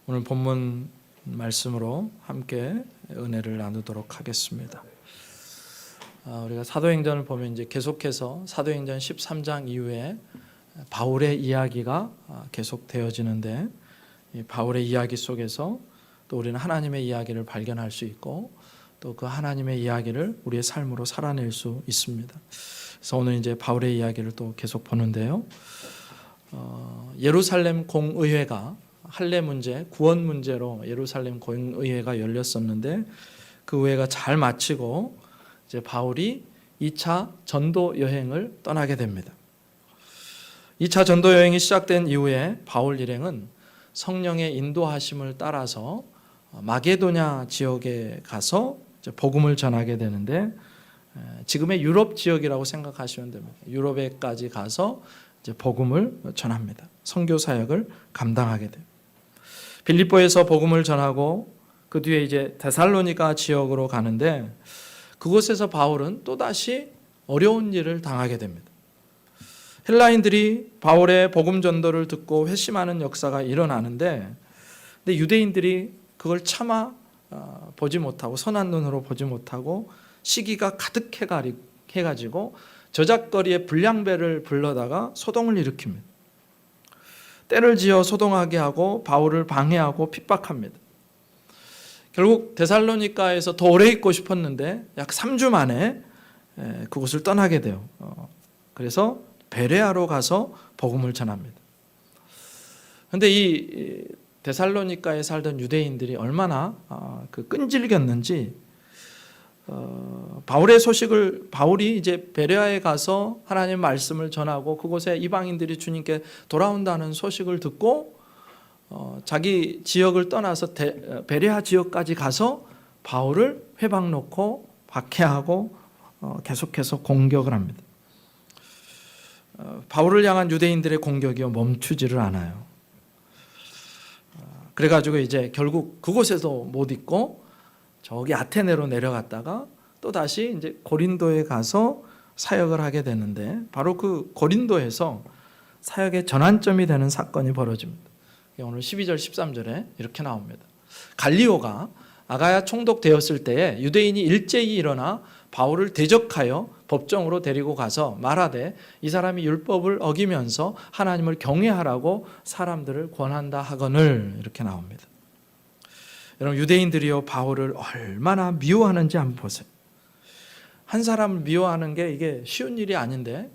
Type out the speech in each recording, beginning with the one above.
오늘 본문 말씀으로 함께 은혜를 나누도록 하겠습니다. 우리가 사도행전을 보면 이제 계속해서 사도행전 13장 이후에 바울의 이야기가 계속 되어지는데, 이 바울의 이야기 속에서 또 우리는 하나님의 이야기를 발견할 수 있고 또 그 하나님의 이야기를 우리의 삶으로 살아낼 수 있습니다. 그래서 오늘 이제 바울의 이야기를 또 계속 보는데요. 예루살렘 공의회가 할례 문제, 구원 문제로 예루살렘 공의회가 열렸었는데 그 의회가 잘 마치고 이제 바울이 2차 전도 여행을 떠나게 됩니다. 2차 전도 여행이 시작된 이후에 바울 일행은 성령의 인도하심을 따라서 마게도냐 지역에 가서 이제 복음을 전하게 되는데, 지금의 유럽 지역이라고 생각하시면 됩니다. 유럽에까지 가서 이제 복음을 전합니다. 선교 사역을 감당하게 돼요. 빌립보에서 복음을 전하고 그 뒤에 이제 데살로니가 지역으로 가는데, 그곳에서 바울은 또다시 어려운 일을 당하게 됩니다. 헬라인들이 바울의 복음 전도를 듣고 회심하는 역사가 일어나는데, 근데 유대인들이 그걸 차마 보지 못하고, 선한 눈으로 보지 못하고 시기가 가득해가지고 저작거리에 불량배를 불러다가 소동을 일으킵니다. 때를 지어 소동하게 하고 바울을 방해하고 핍박합니다. 결국 데살로니가에서 더 오래 있고 싶었는데 약 3주 만에 그곳을 떠나게 돼요. 그래서 베레아로 가서 복음을 전합니다. 그런데 이 데살로니가에 살던 유대인들이 얼마나 끈질겼는지, 바울이 이제 베레아에 가서 하나님의 말씀을 전하고 그곳에 이방인들이 주님께 돌아온다는 소식을 듣고 자기 지역을 떠나서 베레아 지역까지 가서 바울을 회방 놓고 박해하고 계속해서 공격을 합니다. 바울을 향한 유대인들의 공격이 멈추지를 않아요. 그래가지고 이제 결국 그곳에도 못 있고 저기 아테네로 내려갔다가 또 다시 이제 고린도에 가서 사역을 하게 되는데, 바로 그 고린도에서 사역의 전환점이 되는 사건이 벌어집니다. 오늘 12절 13절에 이렇게 나옵니다. 갈리오가 아가야 총독되었을 때에 유대인이 일제히 일어나 바울을 대적하여 법정으로 데리고 가서 말하되 이 사람이 율법을 어기면서 하나님을 경외하라고 사람들을 권한다 하거늘, 이렇게 나옵니다. 여러분, 유대인들이요 바울을 얼마나 미워하는지 한번 보세요. 한 사람을 미워하는 게 이게 쉬운 일이 아닌데,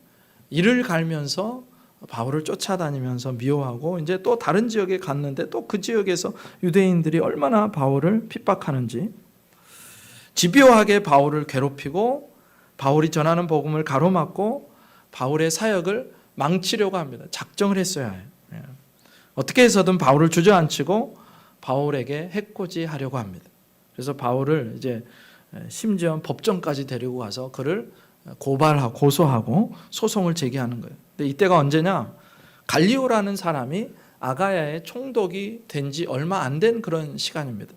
이를 갈면서 바울을 쫓아다니면서 미워하고, 이제 또 다른 지역에 갔는데 또 그 지역에서 유대인들이 얼마나 바울을 핍박하는지, 집요하게 바울을 괴롭히고 바울이 전하는 복음을 가로막고 바울의 사역을 망치려고 합니다. 작정을 했어야 해요. 어떻게 해서든 바울을 주저앉히고 바울에게 해코지하려고 합니다. 그래서 바울을 이제 심지어 법정까지 데리고 가서 그를 고발하고 고소하고 소송을 제기하는 거예요. 근데 이때가 언제냐? 갈리오라는 사람이 아가야의 총독이 된 지 얼마 안 된 그런 시간입니다.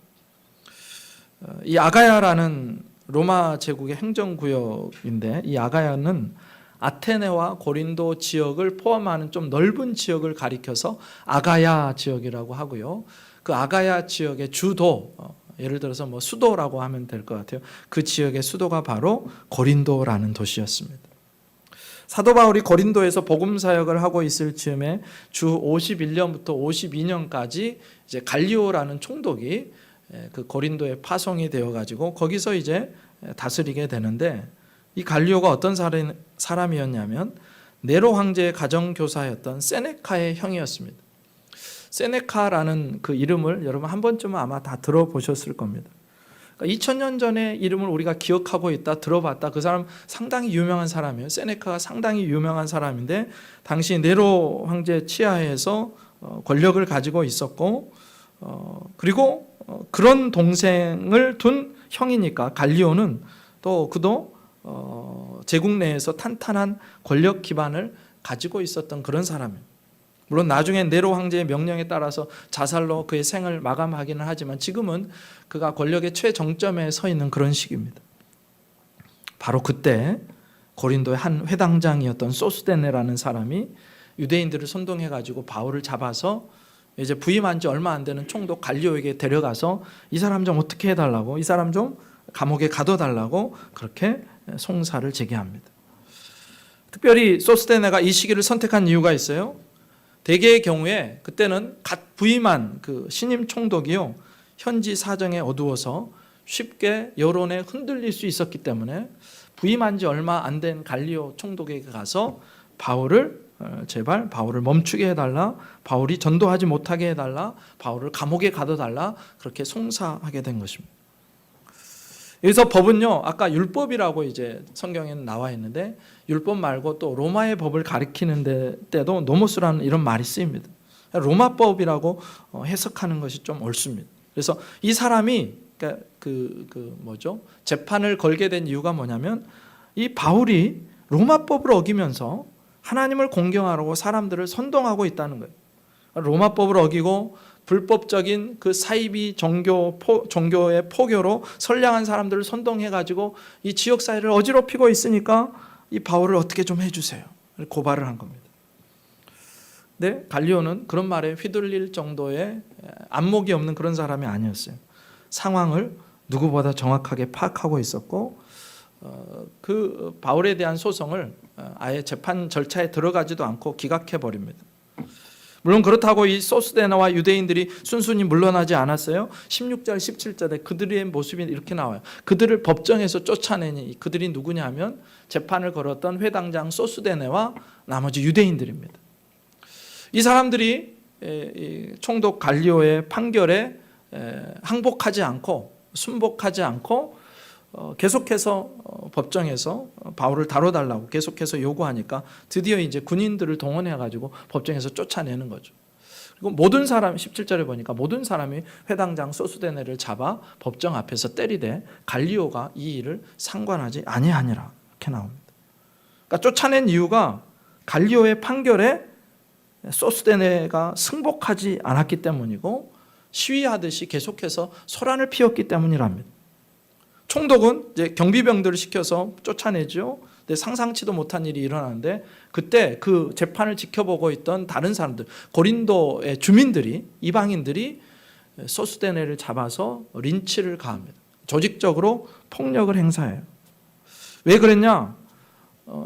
이 아가야라는 로마 제국의 행정구역인데, 이 아가야는 아테네와 고린도 지역을 포함하는 좀 넓은 지역을 가리켜서 아가야 지역이라고 하고요. 그 아가야 지역의 주도, 예를 들어서 뭐 수도라고 하면 될 것 같아요. 그 지역의 수도가 바로 고린도라는 도시였습니다. 사도 바울이 고린도에서 복음 사역을 하고 있을 즈음에 주 51년부터 52년까지 이제 갈리오라는 총독이 그 고린도에 파송이 되어가지고 거기서 이제 다스리게 되는데, 이 갈리오가 어떤 사람이었냐면 네로 황제의 가정교사였던 세네카의 형이었습니다. 세네카라는 그 이름을 여러분 한 번쯤은 아마 다 들어보셨을 겁니다. 그러니까 2000년 전의 이름을 우리가 기억하고 있다, 들어봤다. 그 사람 상당히 유명한 사람이에요. 세네카가 상당히 유명한 사람인데, 당시 네로 황제 치하에서 권력을 가지고 있었고, 그리고 그런 동생을 둔 형이니까 갈리오는 또 그도 제국 내에서 탄탄한 권력 기반을 가지고 있었던 그런 사람이에요. 물론 나중에 네로 황제의 명령에 따라서 자살로 그의 생을 마감하기는 하지만 지금은 그가 권력의 최정점에 서 있는 그런 시기입니다. 바로 그때 고린도의 한 회당장이었던 소스데네라는 사람이 유대인들을 선동해가지고 바울을 잡아서 이제 부임한 지 얼마 안 되는 총독 갈리오에게 데려가서 이 사람 좀 어떻게 해달라고, 이 사람 좀 감옥에 가둬달라고 그렇게 송사를 제기합니다. 특별히 소스테네가 이 시기를 선택한 이유가 있어요. 대개의 경우에 그때는 갓 부임한 그 신임 총독이요, 현지 사정에 어두워서 쉽게 여론에 흔들릴 수 있었기 때문에 부임한 지 얼마 안 된 갈리오 총독에게 가서 바울을 제발 바울을 멈추게 해달라, 바울이 전도하지 못하게 해달라, 바울을 감옥에 가둬달라, 그렇게 송사하게 된 것입니다. 여기서 법은요, 아까 율법이라고 이제 성경에는 나와 있는데 율법 말고 또 로마의 법을 가리키는 때도 노모스라는 이런 말이 쓰입니다. 로마법이라고 해석하는 것이 좀 옳습니다. 그래서 이 사람이 재판을 걸게 된 이유가 뭐냐면 이 바울이 로마법을 어기면서 하나님을 공경하라고 사람들을 선동하고 있다는 거예요. 로마법을 어기고 불법적인 그 사이비 종교의 포교로 선량한 사람들을 선동해가지고 이 지역사회를 어지럽히고 있으니까 이 바울을 어떻게 좀 해주세요. 고발을 한 겁니다. 근데 갈리오는 그런 말에 휘둘릴 정도의 안목이 없는 그런 사람이 아니었어요. 상황을 누구보다 정확하게 파악하고 있었고 그 바울에 대한 소송을 아예 재판 절차에 들어가지도 않고 기각해버립니다. 물론 그렇다고 이 소스데나와 유대인들이 순순히 물러나지 않았어요. 16절 17절에 그들의 모습이 이렇게 나와요. 그들을 법정에서 쫓아내니 그들이 누구냐 하면 재판을 걸었던 회당장 소스데네와 나머지 유대인들입니다. 이 사람들이 총독 갈리오의 판결에 항복하지 않고 순복하지 않고 계속해서 법정에서 바울을 다뤄달라고 계속해서 요구하니까 드디어 이제 군인들을 동원해가지고 법정에서 쫓아내는 거죠. 그리고 모든 사람, 17절에 보니까 모든 사람이 회당장 소스데네를 잡아 법정 앞에서 때리되 갈리오가 이 일을 상관하지 아니하니라, 이렇게 나옵니다. 그러니까 쫓아낸 이유가 갈리오의 판결에 소스데네가 승복하지 않았기 때문이고 시위하듯이 계속해서 소란을 피웠기 때문이랍니다. 총독은 이제 경비병들을 시켜서 쫓아내죠. 근데 상상치도 못한 일이 일어나는데 그때 그 재판을 지켜보고 있던 다른 사람들, 고린도의 주민들이, 이방인들이 소스데네를 잡아서 린치를 가합니다. 조직적으로 폭력을 행사해요. 왜 그랬냐?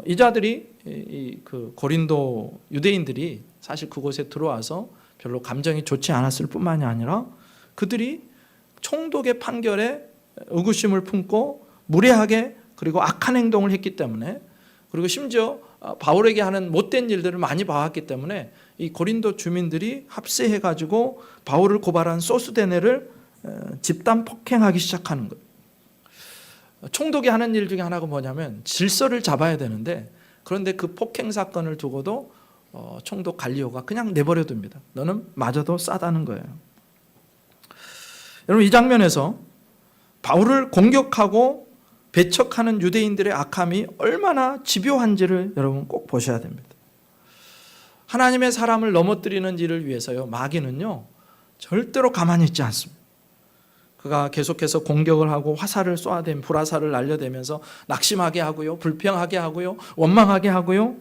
이 자들이 그 고린도 유대인들이 사실 그곳에 들어와서 별로 감정이 좋지 않았을 뿐만이 아니라 그들이 총독의 판결에 의구심을 품고 무례하게 그리고 악한 행동을 했기 때문에, 그리고 심지어 바울에게 하는 못된 일들을 많이 봐왔기 때문에 이 고린도 주민들이 합세해가지고 바울을 고발한 소스데네를 집단 폭행하기 시작하는 거예요. 총독이 하는 일 중에 하나가 뭐냐면 질서를 잡아야 되는데, 그런데 그 폭행 사건을 두고도 총독 갈리오가 그냥 내버려 둡니다. 너는 맞아도 싸다는 거예요. 여러분, 이 장면에서 바울을 공격하고 배척하는 유대인들의 악함이 얼마나 집요한지를 여러분 꼭 보셔야 됩니다. 하나님의 사람을 넘어뜨리는 일을 위해서요, 마귀는요 절대로 가만히 있지 않습니다. 그가 계속해서 공격을 하고 화살을 쏘아대면 불화살을 날려대면서 낙심하게 하고요, 불평하게 하고요, 원망하게 하고요,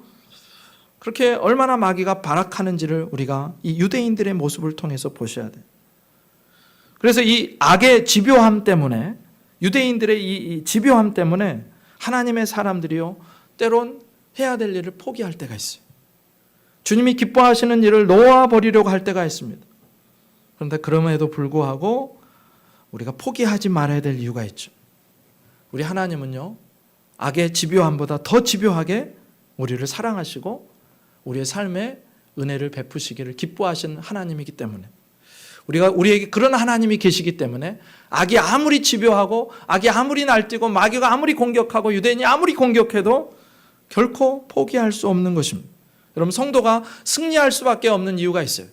그렇게 얼마나 마귀가 발악하는지를 우리가 이 유대인들의 모습을 통해서 보셔야 돼요. 그래서 이 악의 집요함 때문에, 유대인들의 이 집요함 때문에 하나님의 사람들이요 때론 해야 될 일을 포기할 때가 있어요. 주님이 기뻐하시는 일을 놓아버리려고 할 때가 있습니다. 그런데 그럼에도 불구하고 우리가 포기하지 말아야 될 이유가 있죠. 우리 하나님은요 악의 집요함보다 더 집요하게 우리를 사랑하시고 우리의 삶에 은혜를 베푸시기를 기뻐하시는 하나님이기 때문에, 우리에게 그런 하나님이 계시기 때문에 악이 아무리 집요하고 악이 아무리 날뛰고 마귀가 아무리 공격하고 유대인이 아무리 공격해도 결코 포기할 수 없는 것입니다. 여러분, 성도가 승리할 수밖에 없는 이유가 있어요.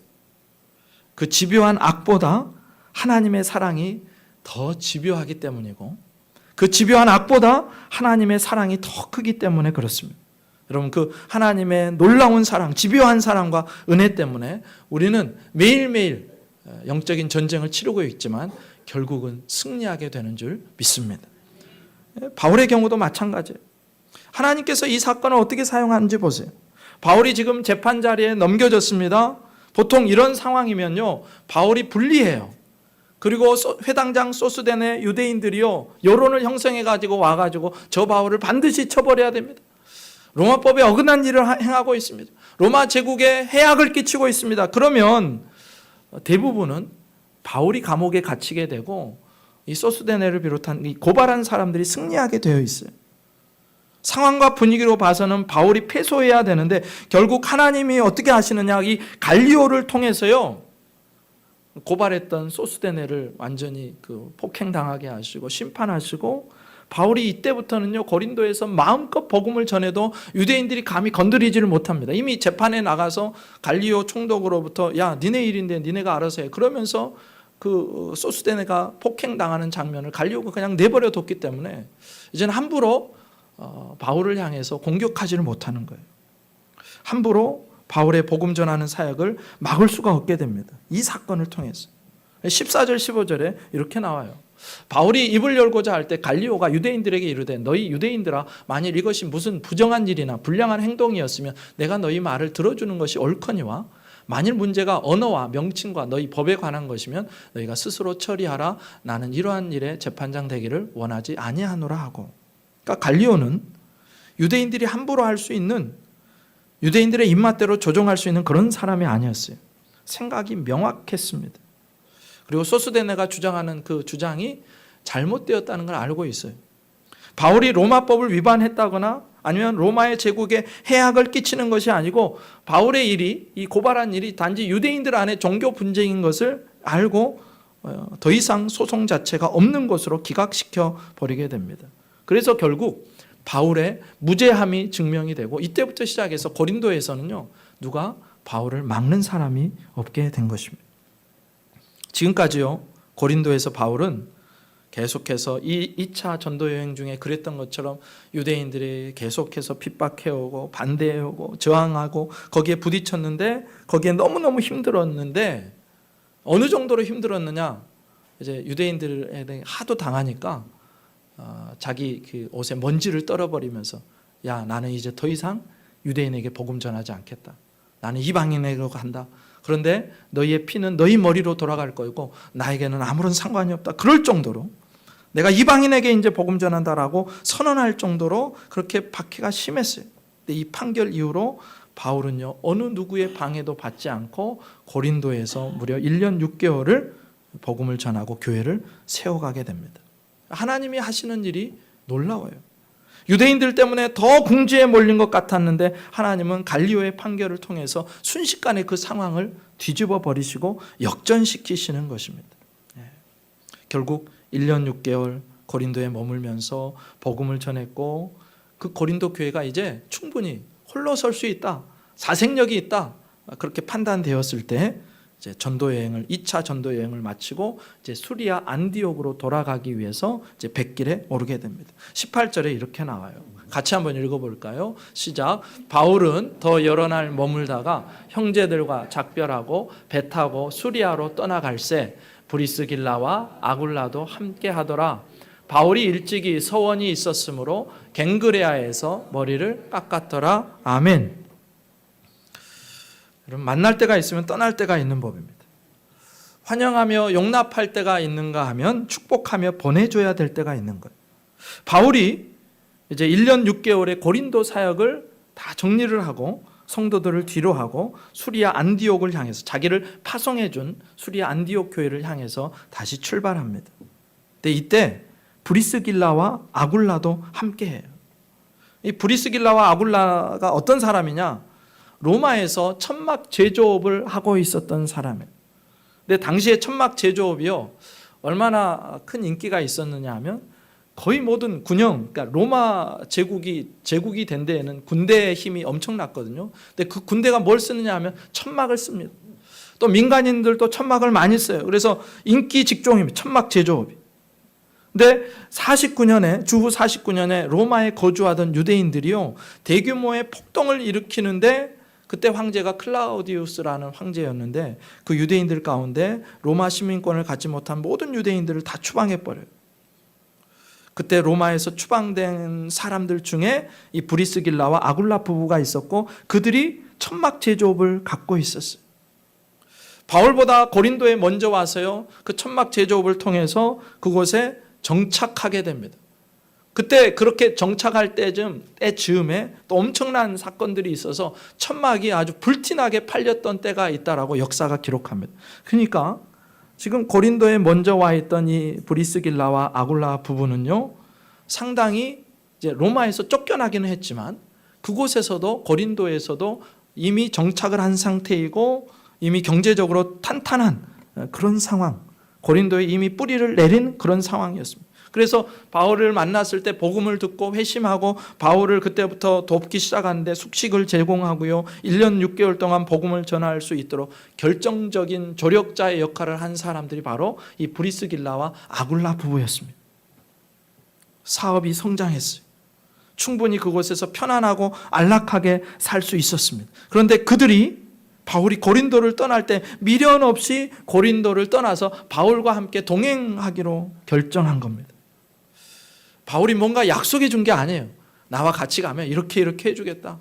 그 집요한 악보다 하나님의 사랑이 더 집요하기 때문이고, 그 집요한 악보다 하나님의 사랑이 더 크기 때문에 그렇습니다. 여러분, 그 하나님의 놀라운 사랑, 집요한 사랑과 은혜 때문에 우리는 매일매일 영적인 전쟁을 치르고 있지만 결국은 승리하게 되는 줄 믿습니다. 바울의 경우도 마찬가지예요. 하나님께서 이 사건을 어떻게 사용하는지 보세요. 바울이 지금 재판 자리에 넘겨졌습니다. 보통 이런 상황이면요, 바울이 불리해요. 그리고 회당장 소스덴의 유대인들이요, 여론을 형성해가지고 와가지고 저 바울을 반드시 처벌해야 됩니다. 로마법에 어긋난 일을 행하고 있습니다. 로마 제국에 해악을 끼치고 있습니다. 그러면 대부분은 바울이 감옥에 갇히게 되고 이 소스데네를 비롯한 이 고발한 사람들이 승리하게 되어 있어요. 상황과 분위기로 봐서는 바울이 패소해야 되는데 결국 하나님이 어떻게 하시느냐, 이 갈리오를 통해서요, 고발했던 소스데네를 완전히 폭행당하게 하시고 심판하시고, 바울이 이때부터는요, 고린도에서 마음껏 복음을 전해도 유대인들이 감히 건드리지를 못합니다. 이미 재판에 나가서 갈리오 총독으로부터 야, 니네 일인데 니네가 알아서 해, 그러면서 그 소스데네가 폭행당하는 장면을 갈리오가 그냥 내버려 뒀기 때문에 이제는 함부로 바울을 향해서 공격하지를 못하는 거예요. 함부로 바울의 복음 전하는 사역을 막을 수가 없게 됩니다. 이 사건을 통해서 14절 15절에 이렇게 나와요. 바울이 입을 열고자 할 때 갈리오가 유대인들에게 이르되 너희 유대인들아, 만일 이것이 무슨 부정한 일이나 불량한 행동이었으면 내가 너희 말을 들어주는 것이 옳거니와, 만일 문제가 언어와 명칭과 너희 법에 관한 것이면 너희가 스스로 처리하라. 나는 이러한 일에 재판장 되기를 원하지 아니하노라 하고. 그러니까 갈리오는 유대인들이 함부로 할 수 있는, 유대인들의 입맛대로 조종할 수 있는 그런 사람이 아니었어요. 생각이 명확했습니다. 그리고 소스데네가 주장하는 그 주장이 잘못되었다는 걸 알고 있어요. 바울이 로마법을 위반했다거나 아니면 로마의 제국에 해악을 끼치는 것이 아니고, 바울의 일이, 이 고발한 일이 단지 유대인들 안에 종교 분쟁인 것을 알고 더 이상 소송 자체가 없는 것으로 기각시켜 버리게 됩니다. 그래서 결국 바울의 무죄함이 증명이 되고, 이때부터 시작해서 고린도에서는요, 누가 바울을 막는 사람이 없게 된 것입니다. 지금까지요, 고린도에서 바울은 계속해서 이 2차 전도 여행 중에 그랬던 것처럼 유대인들이 계속해서 핍박해오고 반대해오고 저항하고 거기에 부딪혔는데, 거기에 너무너무 힘들었는데, 어느 정도로 힘들었느냐, 이제 유대인들에 하도 당하니까 자기 그 옷에 먼지를 떨어버리면서 야, 나는 이제 더 이상 유대인에게 복음 전하지 않겠다. 나는 이방인에게로 간다. 그런데 너희의 피는 너희 머리로 돌아갈 거고 나에게는 아무런 상관이 없다. 그럴 정도로 내가 이방인에게 이제 복음 전한다라고 선언할 정도로 그렇게 박해가 심했어요. 근데 이 판결 이후로 바울은요, 어느 누구의 방해도 받지 않고 고린도에서 무려 1년 6개월을 복음을 전하고 교회를 세워가게 됩니다. 하나님이 하시는 일이 놀라워요. 유대인들 때문에 더 궁지에 몰린 것 같았는데 하나님은 갈리오의 판결을 통해서 순식간에 그 상황을 뒤집어 버리시고 역전시키시는 것입니다. 결국 1년 6개월 고린도에 머물면서 복음을 전했고, 그 고린도 교회가 이제 충분히 홀로 설 수 있다, 사생력이 있다, 그렇게 판단되었을 때 이제 전도 여행을 2차 전도 여행을 마치고 이제 수리아 안디옥으로 돌아가기 위해서 이제 뱃길에 오르게 됩니다. 18절에 이렇게 나와요. 같이 한번 읽어볼까요? 시작. 바울은 더 여러 날 머물다가 형제들과 작별하고 배 타고 수리아로 떠나갈새 브리스길라와 아굴라도 함께 하더라. 바울이 일찍이 서원이 있었으므로 갱그레아에서 머리를 깎았더라. 아멘. 여러분, 만날 때가 있으면 떠날 때가 있는 법입니다. 환영하며 용납할 때가 있는가 하면 축복하며 보내줘야 될 때가 있는 거예요. 바울이 이제 1년 6개월의 고린도 사역을 다 정리를 하고 성도들을 뒤로 하고 수리아 안디옥을 향해서, 자기를 파송해준 수리아 안디옥 교회를 향해서 다시 출발합니다. 근데 이때 브리스길라와 아굴라도 함께해요. 이 브리스길라와 아굴라가 어떤 사람이냐? 로마에서 천막 제조업을 하고 있었던 사람이에요. 근데 당시에 천막 제조업이요, 얼마나 큰 인기가 있었느냐 하면 거의 모든 군영, 그러니까 로마 제국이 된 데에는 군대의 힘이 엄청났거든요. 근데 그 군대가 뭘 쓰느냐 하면 천막을 씁니다. 또 민간인들도 천막을 많이 써요. 그래서 인기 직종입니다. 천막 제조업이. 근데 49년에, 주후 49년에 로마에 거주하던 유대인들이요, 대규모의 폭동을 일으키는데, 그때 황제가 클라우디우스라는 황제였는데 그 유대인들 가운데 로마 시민권을 갖지 못한 모든 유대인들을 다 추방해버려요. 그때 로마에서 추방된 사람들 중에 이 브리스길라와 아굴라 부부가 있었고, 그들이 천막 제조업을 갖고 있었어요. 바울보다 고린도에 먼저 와서요, 그 천막 제조업을 통해서 그곳에 정착하게 됩니다. 그때 그렇게 정착할 때쯤에 또 엄청난 사건들이 있어서 천막이 아주 불티나게 팔렸던 때가 있다라고 역사가 기록합니다. 그러니까 지금 고린도에 먼저 와 있던 이 브리스길라와 아굴라 부부는요, 상당히 이제 로마에서 쫓겨나기는 했지만 그곳에서도, 고린도에서도 이미 정착을 한 상태이고 이미 경제적으로 탄탄한 그런 상황, 고린도에 이미 뿌리를 내린 그런 상황이었습니다. 그래서 바울을 만났을 때 복음을 듣고 회심하고 바울을 그때부터 돕기 시작하는데 숙식을 제공하고요, 1년 6개월 동안 복음을 전할 수 있도록 결정적인 조력자의 역할을 한 사람들이 바로 이 브리스길라와 아굴라 부부였습니다. 사업이 성장했어요. 충분히 그곳에서 편안하고 안락하게 살 수 있었습니다. 그런데 그들이 바울이 고린도를 떠날 때 미련 없이 고린도를 떠나서 바울과 함께 동행하기로 결정한 겁니다. 바울이 뭔가 약속해 준 게 아니에요. 나와 같이 가면 이렇게 해주겠다.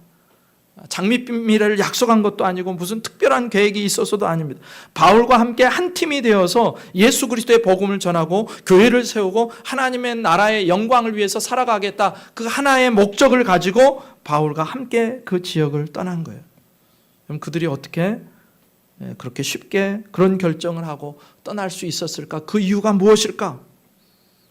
장밋빛 미래를 약속한 것도 아니고 무슨 특별한 계획이 있어서도 아닙니다. 바울과 함께 한 팀이 되어서 예수 그리스도의 복음을 전하고 교회를 세우고 하나님의 나라의 영광을 위해서 살아가겠다. 그 하나의 목적을 가지고 바울과 함께 그 지역을 떠난 거예요. 그럼 그들이 어떻게 그렇게 쉽게 그런 결정을 하고 떠날 수 있었을까? 그 이유가 무엇일까?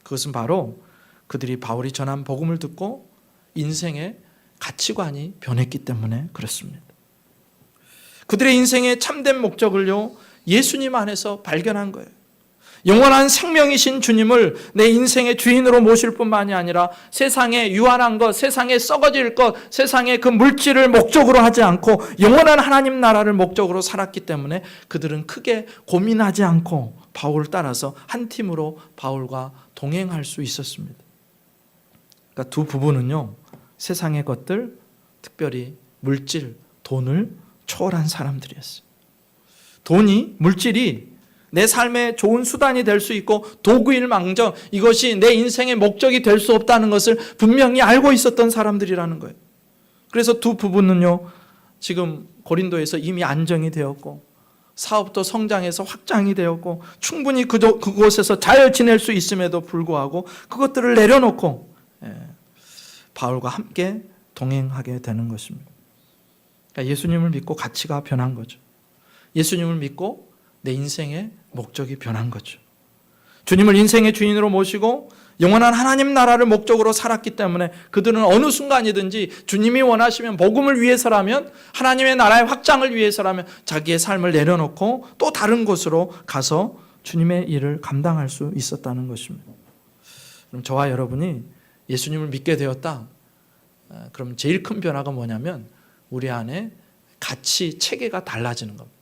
그것은 바로 그들이 바울이 전한 복음을 듣고 인생의 가치관이 변했기 때문에 그렇습니다. 그들의 인생의 참된 목적을요, 예수님 안에서 발견한 거예요. 영원한 생명이신 주님을 내 인생의 주인으로 모실 뿐만이 아니라 세상에 유한한 것, 세상에 썩어질 것, 세상의 그 물질을 목적으로 하지 않고 영원한 하나님 나라를 목적으로 살았기 때문에 그들은 크게 고민하지 않고 바울을 따라서 한 팀으로 바울과 동행할 수 있었습니다. 그러니까 두 부부는요, 세상의 것들, 특별히 물질, 돈을 초월한 사람들이었어요. 돈이, 물질이 내 삶의 좋은 수단이 될 수 있고 도구일망정 이것이 내 인생의 목적이 될 수 없다는 것을 분명히 알고 있었던 사람들이라는 거예요. 그래서 두 부부는요, 지금 고린도에서 이미 안정이 되었고 사업도 성장해서 확장이 되었고 충분히 그곳에서 잘 지낼 수 있음에도 불구하고 그것들을 내려놓고 바울과 함께 동행하게 되는 것입니다. 그러니까 예수님을 믿고 가치가 변한 거죠. 예수님을 믿고 내 인생의 목적이 변한 거죠. 주님을 인생의 주인으로 모시고 영원한 하나님 나라를 목적으로 살았기 때문에 그들은 어느 순간이든지 주님이 원하시면 복음을 위해서라면, 하나님의 나라의 확장을 위해서라면 자기의 삶을 내려놓고 또 다른 곳으로 가서 주님의 일을 감당할 수 있었다는 것입니다. 그럼 저와 여러분이 예수님을 믿게 되었다. 그럼 제일 큰 변화가 뭐냐면 우리 안에 가치 체계가 달라지는 겁니다.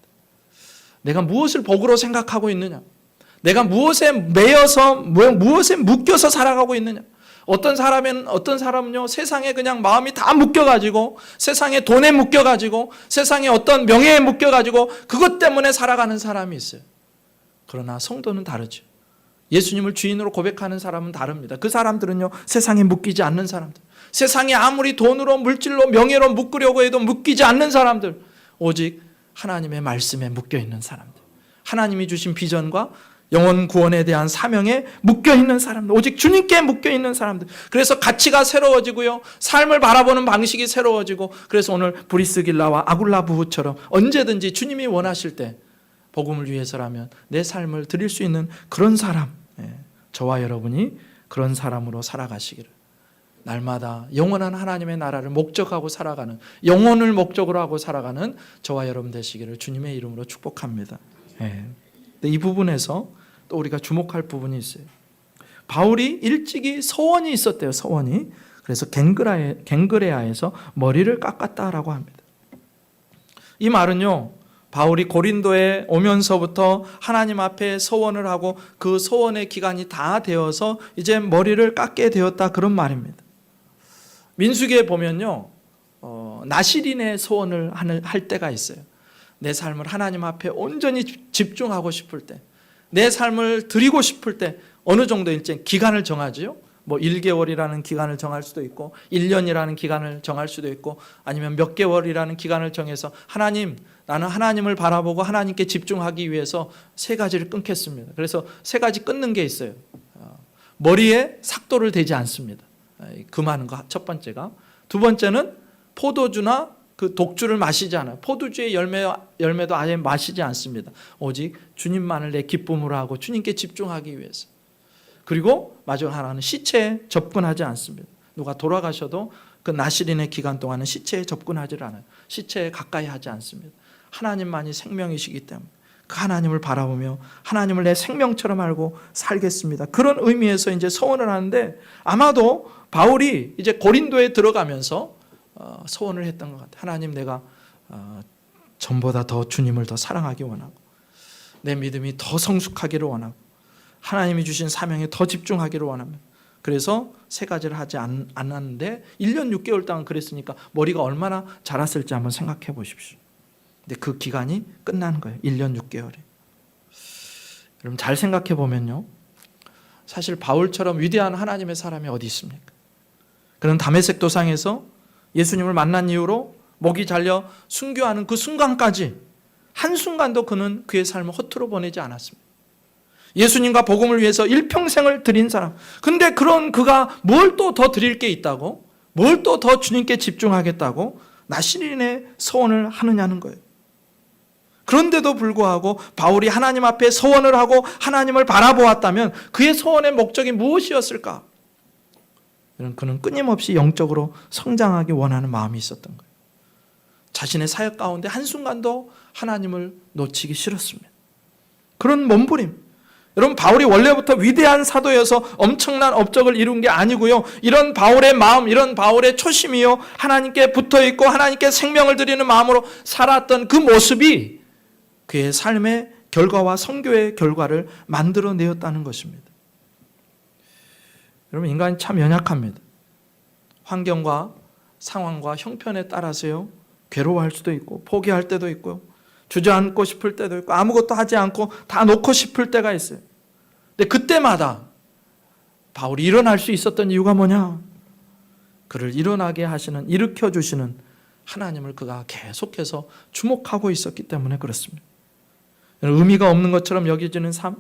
내가 무엇을 복으로 생각하고 있느냐? 내가 무엇에 매여서 무엇에 묶여서 살아가고 있느냐? 어떤 사람은요, 세상에 그냥 마음이 다 묶여가지고 세상에 돈에 묶여가지고 세상에 어떤 명예에 묶여가지고 그것 때문에 살아가는 사람이 있어요. 그러나 성도는 다르죠. 예수님을 주인으로 고백하는 사람은 다릅니다. 그 사람들은요, 세상에 묶이지 않는 사람들, 세상에 아무리 돈으로 물질로 명예로 묶으려고 해도 묶이지 않는 사람들, 오직 하나님의 말씀에 묶여있는 사람들, 하나님이 주신 비전과 영혼 구원에 대한 사명에 묶여있는 사람들, 오직 주님께 묶여있는 사람들. 그래서 가치가 새로워지고요, 삶을 바라보는 방식이 새로워지고, 그래서 오늘 브리스길라와 아굴라 부부처럼 언제든지 주님이 원하실 때 복음을 위해서라면 내 삶을 드릴 수 있는 그런 사람, 저와 여러분이 그런 사람으로 살아가시기를, 날마다 영원한 하나님의 나라를 목적하고 살아가는, 영혼을 목적으로 하고 살아가는 저와 여러분 되시기를 주님의 이름으로 축복합니다. 이 부분에서 또 우리가 주목할 부분이 있어요. 바울이 일찍이 서원이 있었대요. 서원이. 그래서 갱그레아에서 머리를 깎았다라고 합니다. 이 말은요, 바울이 고린도에 오면서부터 하나님 앞에 서원을 하고 그 서원의 기간이 다 되어서 이제 머리를 깎게 되었다, 그런 말입니다. 민수기에 보면요, 나실인의 소원을 할 때가 있어요. 내 삶을 하나님 앞에 온전히 집중하고 싶을 때, 내 삶을 드리고 싶을 때 어느 정도 일정 기간을 정하지요. 뭐 1개월이라는 기간을 정할 수도 있고 1년이라는 기간을 정할 수도 있고 아니면 몇 개월이라는 기간을 정해서 하나님, 나는 하나님을 바라보고 하나님께 집중하기 위해서 세 가지를 끊겠습니다. 그래서 세 가지 끊는 게 있어요. 머리에 삭도를 대지 않습니다. 금하는 거 첫 번째가. 두 번째는 포도주나 그 독주를 마시지 않아요. 포도주의 열매도 아예 마시지 않습니다. 오직 주님만을 내 기쁨으로 하고 주님께 집중하기 위해서. 그리고 마지막 하나는 시체에 접근하지 않습니다. 누가 돌아가셔도 그 나실인의 기간 동안은 시체에 접근하지 않아요. 시체에 가까이 하지 않습니다. 하나님만이 생명이시기 때문에 그 하나님을 바라보며 하나님을 내 생명처럼 알고 살겠습니다. 그런 의미에서 이제 서원을 하는데, 아마도 바울이 이제 고린도에 들어가면서 서원을 했던 것 같아요. 하나님, 내가 전보다 더 주님을 더 사랑하기 원하고 내 믿음이 더 성숙하기를 원하고 하나님이 주신 사명에 더 집중하기를 원합니다. 그래서 세 가지를 하지 않았는데 1년 6개월 동안 그랬으니까 머리가 얼마나 자랐을지 한번 생각해 보십시오. 근데 그 기간이 끝나는 거예요. 1년 6개월이. 여러분 잘 생각해 보면요, 사실 바울처럼 위대한 하나님의 사람이 어디 있습니까? 그는 다메섹 도상에서 예수님을 만난 이후로 목이 잘려 순교하는 그 순간까지 한순간도 그는 그의 삶을 허투루 보내지 않았습니다. 예수님과 복음을 위해서 일평생을 드린 사람. 근데 그런 그가 뭘 또 더 드릴 게 있다고? 뭘 또 더 주님께 집중하겠다고 나실인의 서원을 하느냐는 거예요. 그런데도 불구하고 바울이 하나님 앞에 서원을 하고 하나님을 바라보았다면 그의 서원의 목적이 무엇이었을까? 그는 끊임없이 영적으로 성장하기 원하는 마음이 있었던 거예요. 자신의 사역 가운데 한순간도 하나님을 놓치기 싫었습니다. 그런 몸부림. 여러분, 바울이 원래부터 위대한 사도여서 엄청난 업적을 이룬 게 아니고요, 이런 바울의 마음, 이런 바울의 초심이요, 하나님께 붙어있고 하나님께 생명을 드리는 마음으로 살았던 그 모습이 그의 삶의 결과와 선교의 결과를 만들어내었다는 것입니다. 여러분, 인간이 참 연약합니다. 환경과 상황과 형편에 따라서요, 괴로워할 수도 있고 포기할 때도 있고요, 주저앉고 싶을 때도 있고 아무것도 하지 않고 다 놓고 싶을 때가 있어요. 근데 그때마다 바울이 일어날 수 있었던 이유가 뭐냐? 그를 일어나게 하시는, 일으켜 주시는 하나님을 그가 계속해서 주목하고 있었기 때문에 그렇습니다. 의미가 없는 것처럼 여겨지는 삶,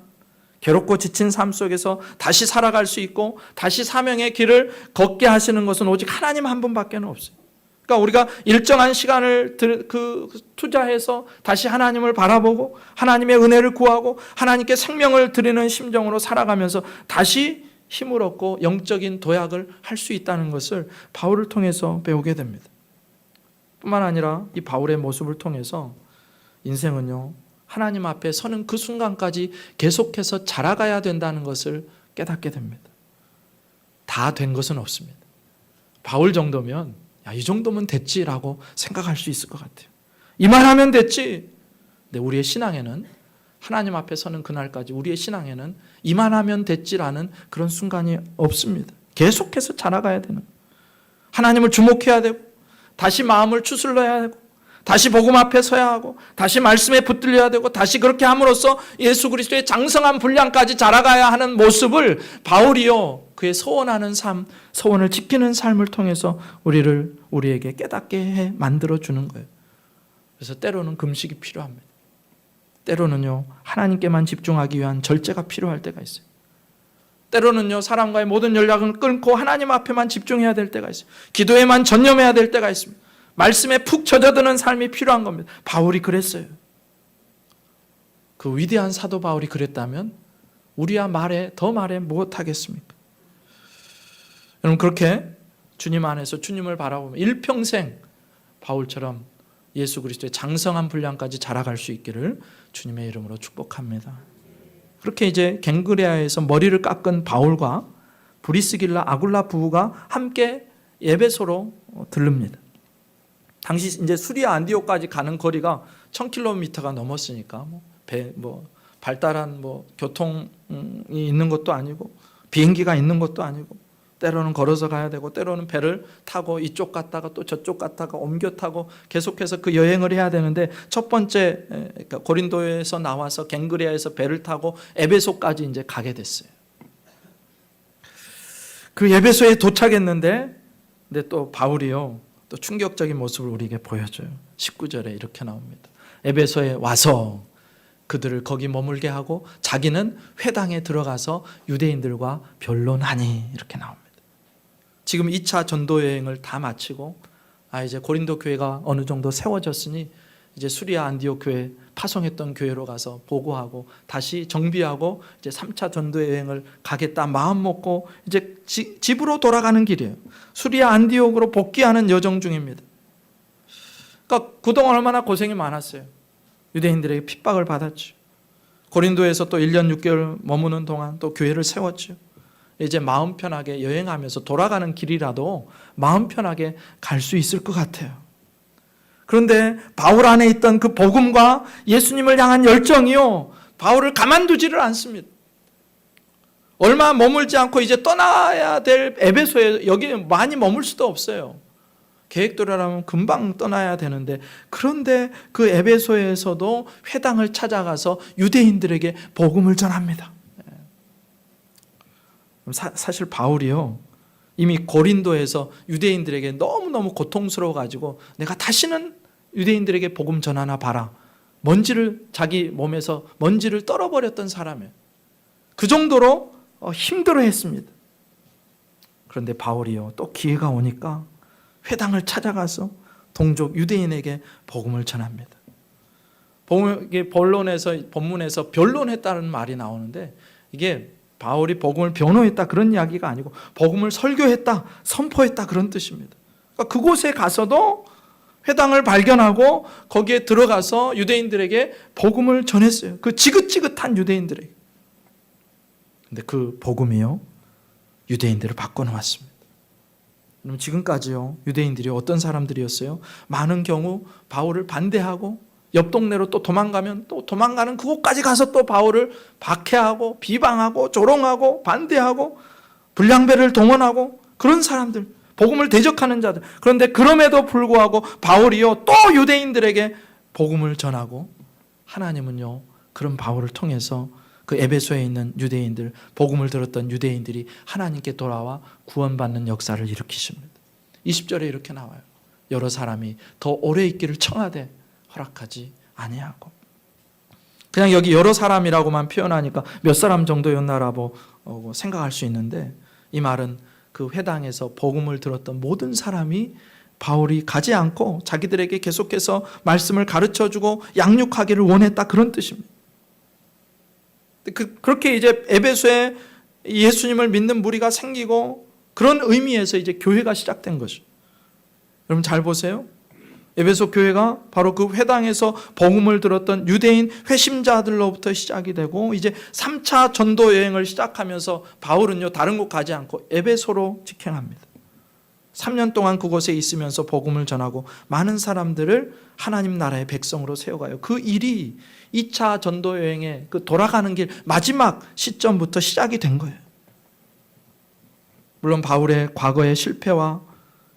괴롭고 지친 삶 속에서 다시 살아갈 수 있고 다시 사명의 길을 걷게 하시는 것은 오직 하나님 한 분밖에 없어요. 그러니까 우리가 일정한 시간을 투자해서 다시 하나님을 바라보고 하나님의 은혜를 구하고 하나님께 생명을 드리는 심정으로 살아가면서 다시 힘을 얻고 영적인 도약을 할 수 있다는 것을 바울을 통해서 배우게 됩니다. 뿐만 아니라 이 바울의 모습을 통해서 인생은요, 하나님 앞에 서는 그 순간까지 계속해서 자라가야 된다는 것을 깨닫게 됩니다. 다 된 것은 없습니다. 바울 정도면 이 정도면 됐지라고 생각할 수 있을 것 같아요. 이만하면 됐지. 근데 우리의 신앙에는, 하나님 앞에 서는 그날까지 우리의 신앙에는 이만하면 됐지라는 그런 순간이 없습니다. 계속해서 자라가야 되는, 하나님을 주목해야 되고 다시 마음을 추슬러야 되고 다시 복음 앞에 서야 하고 다시 말씀에 붙들려야 되고 다시 그렇게 함으로써 예수 그리스도의 장성한 분량까지 자라가야 하는 모습을 바울이요, 그의 서원하는 삶, 서원을 지키는 삶을 통해서 우리에게 깨닫게 해 만들어주는 거예요. 그래서 때로는 금식이 필요합니다. 때로는요, 하나님께만 집중하기 위한 절제가 필요할 때가 있어요. 때로는요, 사람과의 모든 연락을 끊고 하나님 앞에만 집중해야 될 때가 있어요. 기도에만 전념해야 될 때가 있습니다. 말씀에 푹 젖어드는 삶이 필요한 겁니다. 바울이 그랬어요. 그 위대한 사도 바울이 그랬다면 우리야 더 말해 무엇하겠습니까? 여러분, 그렇게 주님 안에서 주님을 바라보며 일평생 바울처럼 예수 그리스도의 장성한 분량까지 자라갈 수 있기를 주님의 이름으로 축복합니다. 그렇게 이제 갱그레아에서 머리를 깎은 바울과 브리스길라 아굴라 부부가 함께 에베소로 들릅니다. 당시 이제 수리아 안디옥까지 가는 거리가 1000km가 넘었으니까 발달한 교통이 있는 것도 아니고 비행기가 있는 것도 아니고 때로는 걸어서 가야 되고 때로는 배를 타고 이쪽 갔다가 또 저쪽 갔다가 옮겨 타고 계속해서 그 여행을 해야 되는데, 첫 번째 그러니까 고린도에서 나와서 갱그레아에서 배를 타고 에베소까지 이제 가게 됐어요. 그 에베소에 도착했는데, 근데 또 바울이요, 또 충격적인 모습을 우리에게 보여줘요. 19절에 이렇게 나옵니다. 에베소에 와서 그들을 거기 머물게 하고 자기는 회당에 들어가서 유대인들과 변론하니 이렇게 나옵니다. 지금 2차 전도 여행을 다 마치고 이제 고린도 교회가 어느 정도 세워졌으니 이제 수리아 안디옥 교회 파송했던 교회로 가서 보고하고 다시 정비하고 이제 3차 전도 여행을 가겠다 마음 먹고 이제 집으로 돌아가는 길이에요. 수리아 안디옥으로 복귀하는 여정 중입니다. 그러니까 그동안 얼마나 고생이 많았어요. 유대인들에게 핍박을 받았죠. 고린도에서 또 1년 6개월 머무는 동안 또 교회를 세웠죠. 이제 마음 편하게 여행하면서 돌아가는 길이라도 마음 편하게 갈 수 있을 것 같아요. 그런데 바울 안에 있던 그 복음과 예수님을 향한 열정이요, 바울을 가만두지를 않습니다. 얼마 머물지 않고 이제 떠나야 될 에베소에 여기 많이 머물 수도 없어요. 계획대로라면 금방 떠나야 되는데, 그런데 그 에베소에서도 회당을 찾아가서 유대인들에게 복음을 전합니다. 사실 바울이요, 이미 고린도에서 유대인들에게 너무너무 고통스러워가지고 내가 다시는 유대인들에게 복음 전하나 봐라, 자기 몸에서 먼지를 떨어버렸던 사람이에요. 그 정도로 힘들어했습니다. 그런데 바울이요, 또 기회가 오니까 회당을 찾아가서 동족 유대인에게 복음을 전합니다. 본문에서 변론했다는 말이 나오는데, 이게 바울이 복음을 변호했다 그런 이야기가 아니고 복음을 설교했다, 선포했다 그런 뜻입니다. 그러니까 그곳에 가서도 회당을 발견하고 거기에 들어가서 유대인들에게 복음을 전했어요. 그 지긋지긋한 유대인들에게. 근데 그 복음이요, 유대인들을 바꿔놓았습니다. 그럼 지금까지요, 유대인들이 어떤 사람들이었어요? 많은 경우 바울을 반대하고 옆 동네로 또 도망가면 또 도망가는 그곳까지 가서 또 바울을 박해하고 비방하고 조롱하고 반대하고 불량배를 동원하고 그런 사람들, 복음을 대적하는 자들. 그런데 그럼에도 불구하고 바울이요, 또 유대인들에게 복음을 전하고, 하나님은요 그런 바울을 통해서 그 에베소에 있는 유대인들, 복음을 들었던 유대인들이 하나님께 돌아와 구원받는 역사를 일으키십니다. 20절에 이렇게 나와요. 여러 사람이 더 오래 있기를 청하되 허락하지 아니하고. 그냥 여기 여러 사람이라고만 표현하니까 몇 사람 정도였나라고 생각할 수 있는데, 이 말은 그 회당에서 복음을 들었던 모든 사람이 바울이 가지 않고 자기들에게 계속해서 말씀을 가르쳐주고 양육하기를 원했다 그런 뜻입니다. 그렇게 이제 에베소에 예수님을 믿는 무리가 생기고 그런 의미에서 이제 교회가 시작된 것이죠. 여러분 잘 보세요. 에베소 교회가 바로 그 회당에서 복음을 들었던 유대인 회심자들로부터 시작이 되고, 이제 3차 전도 여행을 시작하면서 바울은요 다른 곳 가지 않고 에베소로 직행합니다. 3년 동안 그곳에 있으면서 복음을 전하고 많은 사람들을 하나님 나라의 백성으로 세워가요. 그 일이 2차 전도 여행의 그 돌아가는 길 마지막 시점부터 시작이 된 거예요. 물론 바울의 과거의 실패와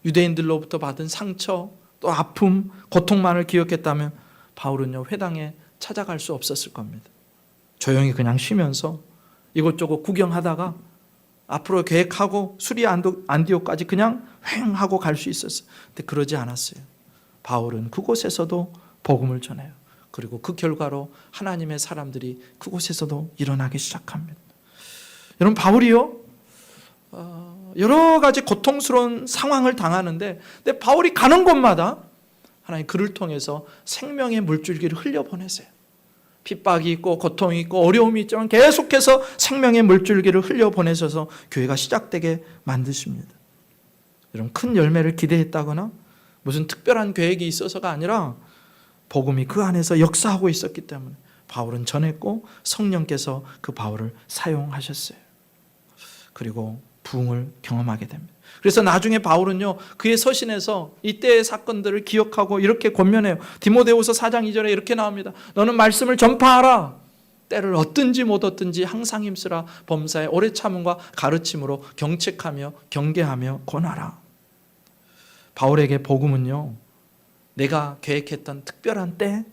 유대인들로부터 받은 상처, 또 아픔, 고통만을 기억했다면 바울은요 회당에 찾아갈 수 없었을 겁니다. 조용히 그냥 쉬면서 이곳저곳 구경하다가 앞으로 계획하고 수리아 안디옥까지 그냥 횡하고 갈 수 있었어요. 근데 그러지 않았어요. 바울은 그곳에서도 복음을 전해요. 그리고 그 결과로 하나님의 사람들이 그곳에서도 일어나기 시작합니다. 여러분 바울이요 여러 가지 고통스러운 상황을 당하는데, 근데 바울이 가는 곳마다 하나님 그를 통해서 생명의 물줄기를 흘려보내세요. 핍박이 있고 고통이 있고 어려움이 있지만 계속해서 생명의 물줄기를 흘려보내셔서 교회가 시작되게 만드십니다. 여러분 큰 열매를 기대했다거나 무슨 특별한 계획이 있어서가 아니라 복음이 그 안에서 역사하고 있었기 때문에 바울은 전했고 성령께서 그 바울을 사용하셨어요. 그리고 부흥을 경험하게 됩니다. 그래서 나중에 바울은요 그의 서신에서 이때의 사건들을 기억하고 이렇게 권면해요. 디모데후서 4장 2절에 이렇게 나옵니다. 너는 말씀을 전파하라. 때를 얻든지 못 얻든지 항상 힘쓰라. 범사에 오래 참음과 가르침으로 경책하며 경계하며 권하라. 바울에게 복음은요 내가 계획했던 특별한 때,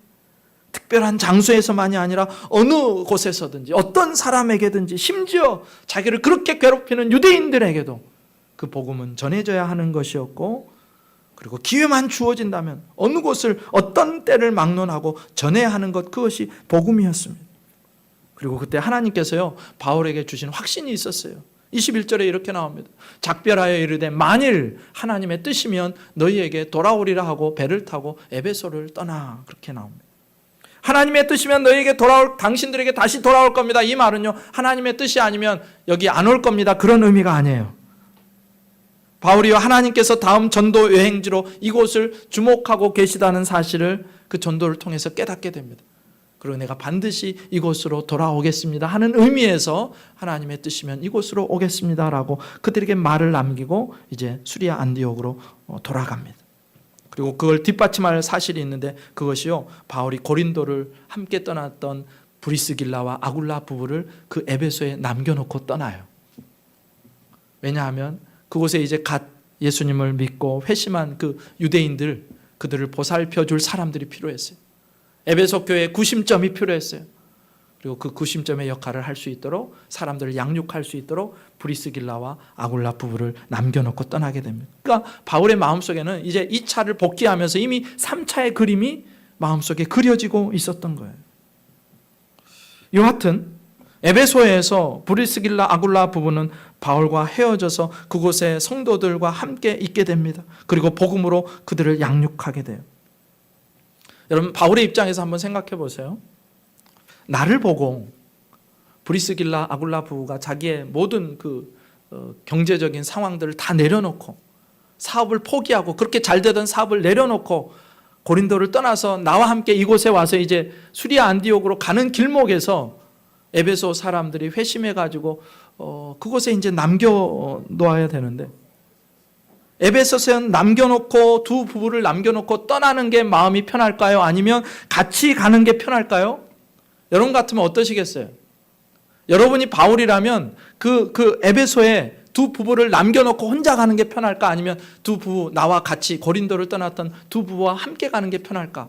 특별한 장소에서만이 아니라 어느 곳에서든지 어떤 사람에게든지 심지어 자기를 그렇게 괴롭히는 유대인들에게도 그 복음은 전해져야 하는 것이었고, 그리고 기회만 주어진다면 어느 곳을 어떤 때를 막론하고 전해야 하는 것, 그것이 복음이었습니다. 그리고 그때 하나님께서요 바울에게 주신 확신이 있었어요. 21절에 이렇게 나옵니다. 작별하여 이르되 만일 하나님의 뜻이면 너희에게 돌아오리라 하고 배를 타고 에베소를 떠나, 그렇게 나옵니다. 하나님의 뜻이면 너희에게 당신들에게 다시 돌아올 겁니다. 이 말은요 하나님의 뜻이 아니면 여기 안 올 겁니다, 그런 의미가 아니에요. 바울이요 하나님께서 다음 전도 여행지로 이곳을 주목하고 계시다는 사실을 그 전도를 통해서 깨닫게 됩니다. 그리고 내가 반드시 이곳으로 돌아오겠습니다 하는 의미에서 하나님의 뜻이면 이곳으로 오겠습니다라고 그들에게 말을 남기고 이제 수리아 안디옥으로 돌아갑니다. 그리고 그걸 뒷받침할 사실이 있는데, 그것이요 바울이 고린도를 함께 떠났던 브리스길라와 아굴라 부부를 그 에베소에 남겨놓고 떠나요. 왜냐하면 그곳에 이제 갓 예수님을 믿고 회심한 그 유대인들, 그들을 보살펴 줄 사람들이 필요했어요. 에베소 교회의 구심점이 필요했어요. 그리고 그 구심점의 역할을 할 수 있도록, 사람들을 양육할 수 있도록 브리스길라와 아굴라 부부를 남겨놓고 떠나게 됩니다. 그러니까 바울의 마음속에는 이제 2차를 복귀하면서 이미 3차의 그림이 마음속에 그려지고 있었던 거예요. 여하튼 에베소에서 브리스길라 아굴라 부부는 바울과 헤어져서 그곳의 성도들과 함께 있게 됩니다. 그리고 복음으로 그들을 양육하게 돼요. 여러분, 바울의 입장에서 한번 생각해 보세요. 나를 보고 브리스길라 아굴라 부부가 자기의 모든 경제적인 상황들을 다 내려놓고 사업을 포기하고, 그렇게 잘 되던 사업을 내려놓고 고린도를 떠나서 나와 함께 이곳에 와서 이제 수리아 안디옥으로 가는 길목에서 에베소 사람들이 회심해가지고 그곳에 이제 남겨놓아야 되는데, 에베소에 남겨놓고 두 부부를 남겨놓고 떠나는 게 마음이 편할까요? 아니면 같이 가는 게 편할까요? 여러분 같으면 어떠시겠어요? 여러분이 바울이라면 그 에베소에 두 부부를 남겨놓고 혼자 가는 게 편할까? 아니면 두 부부, 나와 같이 고린도를 떠났던 두 부부와 함께 가는 게 편할까?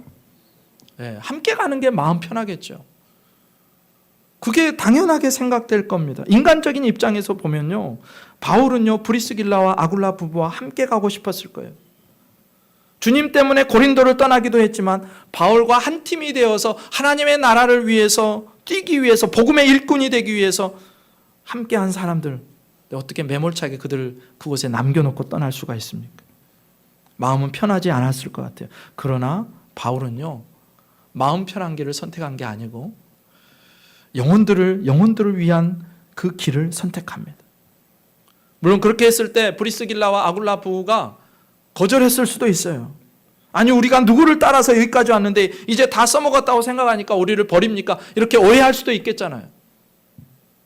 네, 함께 가는 게 마음 편하겠죠. 그게 당연하게 생각될 겁니다. 인간적인 입장에서 보면요, 바울은요 브리스길라와 아굴라 부부와 함께 가고 싶었을 거예요. 주님 때문에 고린도를 떠나기도 했지만 바울과 한 팀이 되어서 하나님의 나라를 위해서 뛰기 위해서, 복음의 일꾼이 되기 위해서 함께한 사람들, 어떻게 매몰차게 그들을 그곳에 남겨놓고 떠날 수가 있습니까? 마음은 편하지 않았을 것 같아요. 그러나 바울은요 마음 편한 길을 선택한 게 아니고 영혼들을 위한 그 길을 선택합니다. 물론 그렇게 했을 때 브리스길라와 아굴라 부부가 거절했을 수도 있어요. 아니, 우리가 누구를 따라서 여기까지 왔는데 이제 다 써먹었다고 생각하니까 우리를 버립니까? 이렇게 오해할 수도 있겠잖아요.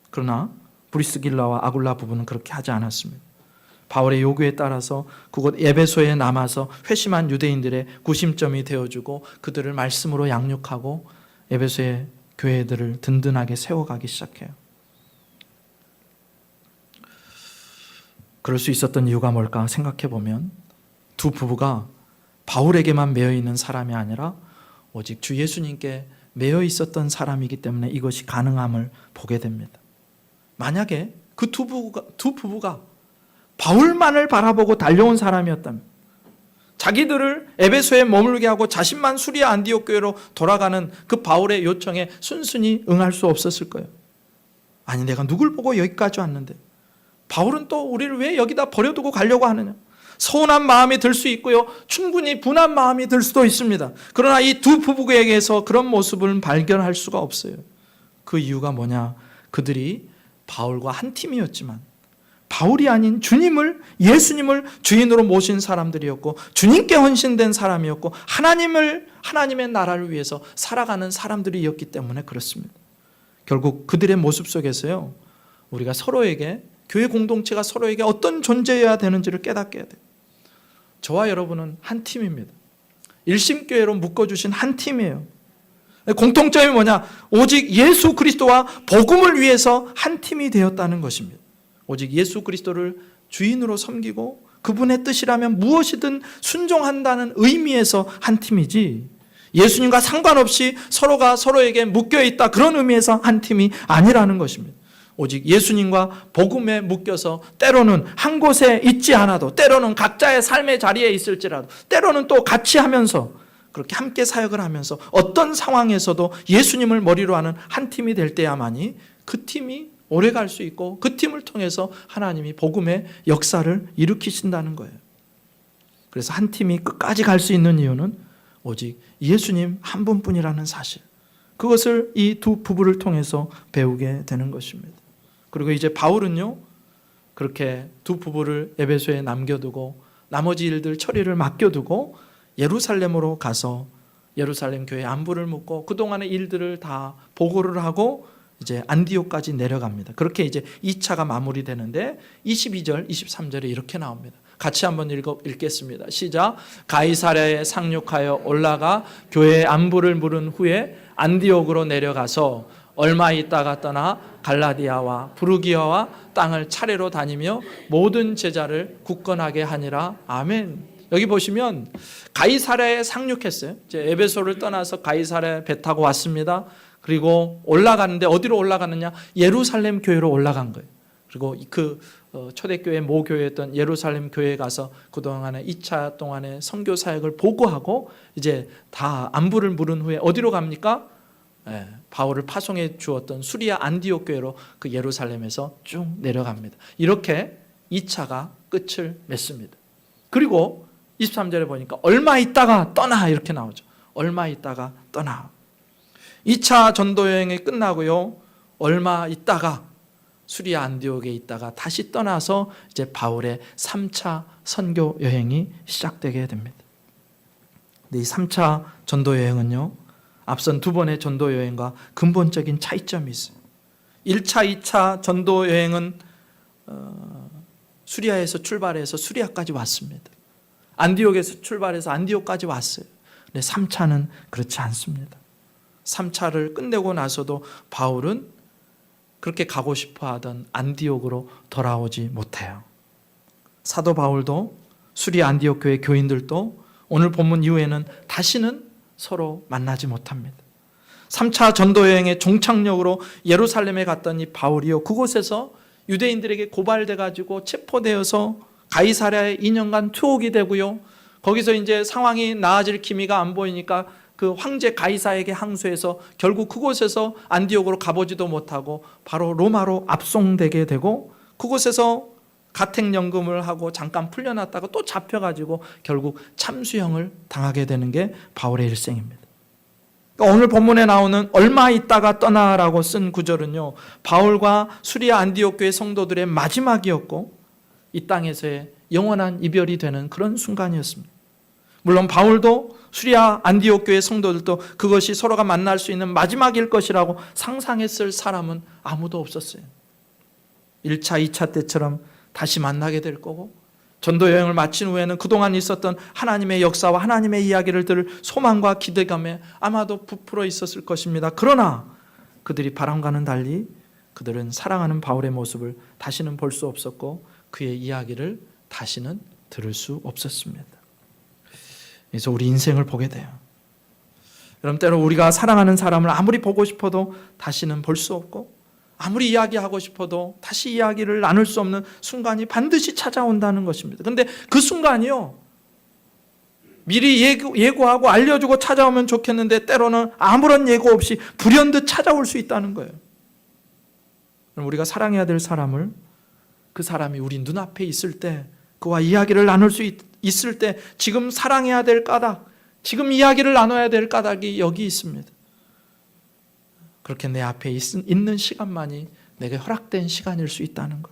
그러나 브리스길라와 아굴라 부부는 그렇게 하지 않았습니다. 바울의 요구에 따라서 그곳 에베소에 남아서 회심한 유대인들의 구심점이 되어주고 그들을 말씀으로 양육하고 에베소의 교회들을 든든하게 세워가기 시작해요. 그럴 수 있었던 이유가 뭘까 생각해 보면, 두 부부가 바울에게만 매여 있는 사람이 아니라 오직 주 예수님께 매여 있었던 사람이기 때문에 이것이 가능함을 보게 됩니다. 만약에 그 두 부부가 바울만을 바라보고 달려온 사람이었다면, 자기들을 에베소에 머물게 하고 자신만 수리아 안디옥 교회로 돌아가는 그 바울의 요청에 순순히 응할 수 없었을 거예요. 아니, 내가 누굴 보고 여기까지 왔는데 바울은 또 우리를 왜 여기다 버려두고 가려고 하느냐. 서운한 마음이 들 수 있고요, 충분히 분한 마음이 들 수도 있습니다. 그러나 이 두 부부에게서 그런 모습을 발견할 수가 없어요. 그 이유가 뭐냐, 그들이 바울과 한 팀이었지만 바울이 아닌 주님을, 예수님을 주인으로 모신 사람들이었고 주님께 헌신된 사람이었고 하나님의 나라를 위해서 살아가는 사람들이었기 때문에 그렇습니다. 결국 그들의 모습 속에서요, 우리가 서로에게, 교회 공동체가 서로에게 어떤 존재여야 되는지를 깨닫게 해야 돼요. 저와 여러분은 한 팀입니다. 일심교회로 묶어주신 한 팀이에요. 공통점이 뭐냐? 오직 예수 그리스도와 복음을 위해서 한 팀이 되었다는 것입니다. 오직 예수 그리스도를 주인으로 섬기고 그분의 뜻이라면 무엇이든 순종한다는 의미에서 한 팀이지, 예수님과 상관없이 서로가 서로에게 묶여있다 그런 의미에서 한 팀이 아니라는 것입니다. 오직 예수님과 복음에 묶여서 때로는 한 곳에 있지 않아도, 때로는 각자의 삶의 자리에 있을지라도, 때로는 또 같이 하면서 그렇게 함께 사역을 하면서 어떤 상황에서도 예수님을 머리로 하는 한 팀이 될 때야만이 그 팀이 오래 갈 수 있고 그 팀을 통해서 하나님이 복음의 역사를 일으키신다는 거예요. 그래서 한 팀이 끝까지 갈 수 있는 이유는 오직 예수님 한 분뿐이라는 사실, 그것을 이 두 부부를 통해서 배우게 되는 것입니다. 그리고 이제 바울은요, 그렇게 두 부부를 에베소에 남겨두고 나머지 일들 처리를 맡겨두고 예루살렘으로 가서 예루살렘 교회 안부를 묻고 그동안의 일들을 다 보고를 하고 이제 안디옥까지 내려갑니다. 그렇게 이제 2차가 마무리되는데 22절, 23절에 이렇게 나옵니다. 같이 한번 읽겠습니다. 시작. 가이사랴에 상륙하여 올라가 교회의 안부를 물은 후에 안디옥으로 내려가서 얼마 있다가 떠나 갈라디아와 부르기아와 땅을 차례로 다니며 모든 제자를 굳건하게 하니라. 아멘. 여기 보시면 가이사랴에 상륙했어요. 이제 에베소를 떠나서 가이사랴에 배 타고 왔습니다. 그리고 올라가는데 어디로 올라가느냐? 예루살렘 교회로 올라간 거예요. 그리고 그 초대교회 모교회였던 예루살렘 교회에 가서 그동안에 2차 동안의 선교 사역을 보고하고 이제 다 안부를 물은 후에 어디로 갑니까? 바울을 파송해 주었던 수리아 안디옥 교회로 그 예루살렘에서 쭉 내려갑니다. 이렇게 2차가 끝을 맺습니다. 그리고 23절에 보니까 얼마 있다가 떠나 이렇게 나오죠. 얼마 있다가 떠나. 2차 전도 여행이 끝나고요, 얼마 있다가 수리아 안디옥에 있다가 다시 떠나서 이제 바울의 3차 선교 여행이 시작되게 됩니다. 근데 이 3차 전도 여행은요, 앞선 두 번의 전도 여행과 근본적인 차이점이 있어요. 1차, 2차 전도 여행은 수리아에서 출발해서 수리아까지 왔습니다. 안디옥에서 출발해서 안디옥까지 왔어요. 근데 3차는 그렇지 않습니다. 3차를 끝내고 나서도 바울은 그렇게 가고 싶어 하던 안디옥으로 돌아오지 못해요. 사도 바울도 수리아 안디옥 교회 교인들도 오늘 본문 이후에는 다시는 서로 만나지 못합니다. 3차 전도 여행의 종착역으로 예루살렘에 갔던 이 바울이요, 그곳에서 유대인들에게 고발돼 가지고 체포되어서 가이사랴에 2년간 투옥이 되고요, 거기서 이제 상황이 나아질 기미가 안 보이니까 그 황제 가이사에게 항소해서 결국 그곳에서 안디옥으로 가보지도 못하고 바로 로마로 압송되게 되고, 그곳에서 가택연금을 하고 잠깐 풀려났다가 또 잡혀가지고 결국 참수형을 당하게 되는 게 바울의 일생입니다. 그러니까 오늘 본문에 나오는 얼마 있다가 떠나라고 쓴 구절은요, 바울과 수리아 안디옥 교회 성도들의 마지막이었고 이 땅에서의 영원한 이별이 되는 그런 순간이었습니다. 물론 바울도 수리아 안디옥 교회 성도들도 그것이 서로가 만날 수 있는 마지막일 것이라고 상상했을 사람은 아무도 없었어요. 1차, 2차 때처럼 다시 만나게 될 거고, 전도 여행을 마친 후에는 그동안 있었던 하나님의 역사와 하나님의 이야기를 들을 소망과 기대감에 아마도 부풀어 있었을 것입니다. 그러나 그들이 바람과는 달리 그들은 사랑하는 바울의 모습을 다시는 볼 수 없었고 그의 이야기를 다시는 들을 수 없었습니다. 그래서 우리 인생을 보게 돼요. 여러분, 때로 우리가 사랑하는 사람을 아무리 보고 싶어도 다시는 볼 수 없고 아무리 이야기하고 싶어도 다시 이야기를 나눌 수 없는 순간이 반드시 찾아온다는 것입니다. 그런데 그 순간이요, 미리 예고하고 알려주고 찾아오면 좋겠는데 때로는 아무런 예고 없이 불현듯 찾아올 수 있다는 거예요. 그럼 우리가 사랑해야 될 사람을, 그 사람이 우리 눈앞에 있을 때, 그와 이야기를 나눌 수 있을 때 지금 사랑해야 될 까닭, 지금 이야기를 나눠야 될 까닭이 여기 있습니다. 그렇게 내 앞에 있는 시간만이 내게 허락된 시간일 수 있다는 것.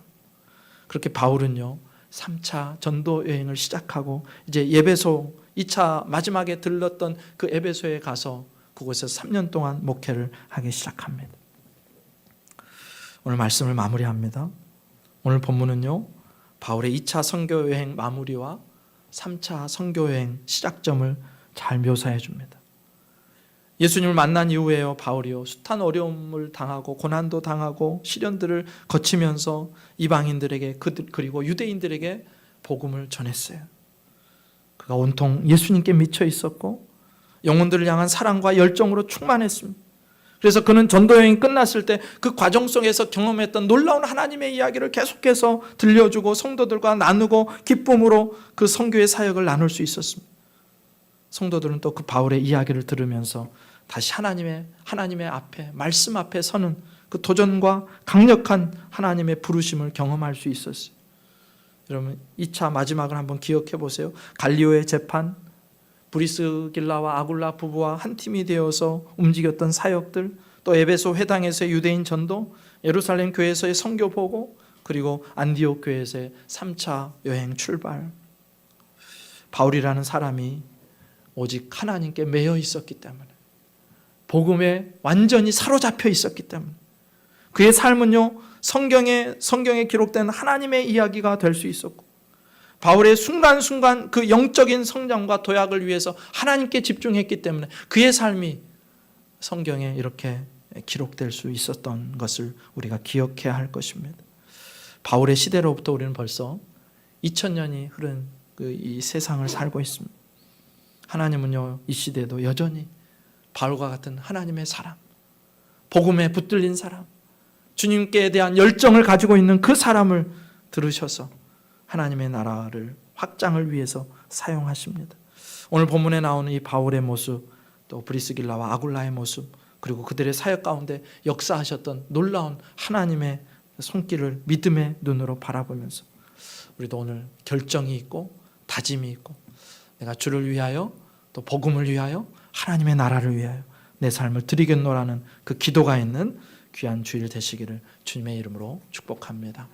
그렇게 바울은요, 3차 전도 여행을 시작하고 이제 에베소 2차 마지막에 들렀던 그 에베소에 가서 그곳에서 3년 동안 목회를 하기 시작합니다. 오늘 말씀을 마무리합니다. 오늘 본문은요, 바울의 2차 선교 여행 마무리와 3차 선교 여행 시작점을 잘 묘사해 줍니다. 예수님을 만난 이후에요, 바울이요, 숱한 어려움을 당하고 고난도 당하고 시련들을 거치면서 이방인들에게 그리고 유대인들에게 복음을 전했어요. 그가 온통 예수님께 미쳐 있었고 영혼들을 향한 사랑과 열정으로 충만했습니다. 그래서 그는 전도 여행이 끝났을 때 그 과정 속에서 경험했던 놀라운 하나님의 이야기를 계속해서 들려주고 성도들과 나누고 기쁨으로 그 선교의 사역을 나눌 수 있었습니다. 성도들은 또 그 바울의 이야기를 들으면서 다시 하나님의 앞에, 말씀 앞에 서는 그 도전과 강력한 하나님의 부르심을 경험할 수 있었어요. 여러분 2차 마지막을 한번 기억해 보세요. 갈리오의 재판, 브리스길라와 아굴라 부부와 한 팀이 되어서 움직였던 사역들, 또 에베소 회당에서의 유대인 전도, 예루살렘 교회에서의 선교 보고, 그리고 안디옥 교회에서의 3차 여행 출발. 바울이라는 사람이 오직 하나님께 매여 있었기 때문에, 복음에 완전히 사로잡혀 있었기 때문에 그의 삶은요 성경에 기록된 하나님의 이야기가 될 수 있었고, 바울의 순간순간 그 영적인 성장과 도약을 위해서 하나님께 집중했기 때문에 그의 삶이 성경에 이렇게 기록될 수 있었던 것을 우리가 기억해야 할 것입니다. 바울의 시대로부터 우리는 벌써 2000년이 흐른 이 세상을 살고 있습니다. 하나님은요 이 시대도 여전히 바울과 같은 하나님의 사람, 복음에 붙들린 사람, 주님께 대한 열정을 가지고 있는 그 사람을 들으셔서 하나님의 나라를 확장을 위해서 사용하십니다. 오늘 본문에 나오는 이 바울의 모습, 또 브리스길라와 아굴라의 모습, 그리고 그들의 사역 가운데 역사하셨던 놀라운 하나님의 손길을 믿음의 눈으로 바라보면서 우리도 오늘 결정이 있고 다짐이 있고, 내가 주를 위하여 또 복음을 위하여 하나님의 나라를 위하여 내 삶을 드리겠노라는 그 기도가 있는 귀한 주일 되시기를 주님의 이름으로 축복합니다.